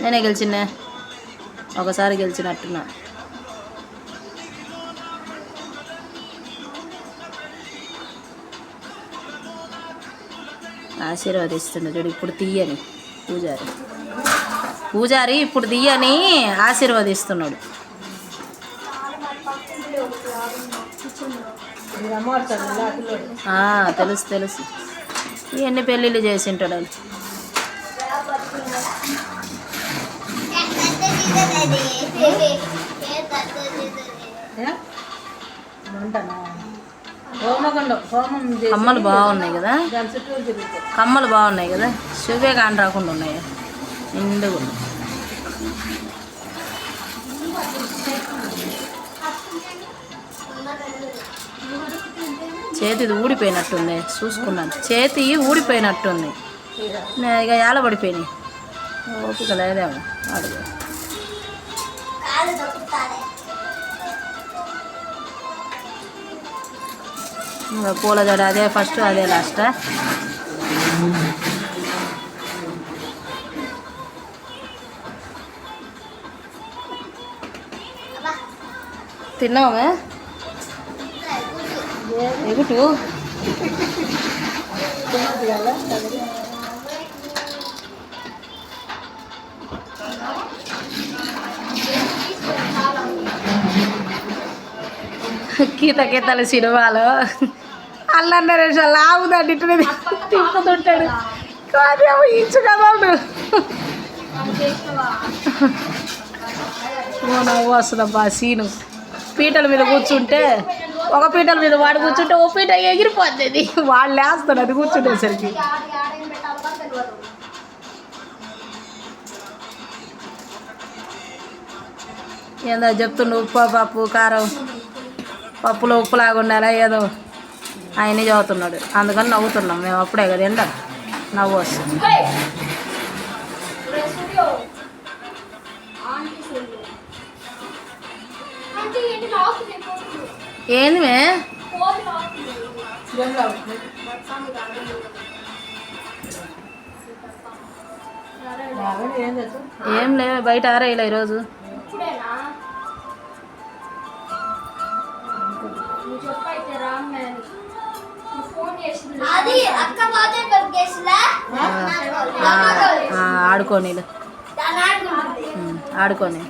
నేనే గెలిచినా, ఒకసారి గెలిచినట్టున్నా. ఆశీర్వాదిస్తుండే చూడు, ఇప్పుడు తీయని పూజారి ఇప్పుడు తీయని ఆశీర్వదిస్తున్నాడు. తెలుసు తెలుసు, ఇవన్నీ పెళ్ళిళ్ళు చేసింటాడు వాళ్ళు. కమ్మలు బాగున్నాయి కదా, కమ్మలు బాగున్నాయి కదా, శుభే కాని రాకుండా ఉన్నాయి నిండుగా. చేతిది ఊడిపోయినట్టుంది, చూసుకున్నాను చేతి ఊడిపోయినట్టుంది, ఇక ఏలబడిపోయినాయి. ఓపిక లేదేమో అడుగు. ఇంకా పూల జడ అదే ఫస్ట్ అదే లాస్ట్. తిన్నావా ఎగుటు? గీతలు సినిమాలో అల్లరి నరేష్ లాగుదండి ఇట్లా తిప్పుతుంటాడు, కానీ ఇచ్చు కదలడు. నవ్వు వస్తుందబ్బా సీను. పీటల మీద కూర్చుంటే, ఒక పీటల మీద వాడు కూర్చుంటే ఓ పీట ఎగిరిపోతుంది, వాళ్ళు వేస్తాడు అది కూర్చుండేసరికి. ఏందో చెప్తుండు, ఉప్పు పప్పు కారం, పప్పులో ఉప్పులాగా ఉండాలా ఏదో ఆయనే చదువుతున్నాడు, అందుకని నవ్వుతున్నాం మేము. అప్పుడే కదా ఎండ నవ్వు వస్తుంది. ఏంది మే ఏం లే, బయట ఆరేయలే ఈరోజు. ఆడుకోని ఆడుకోని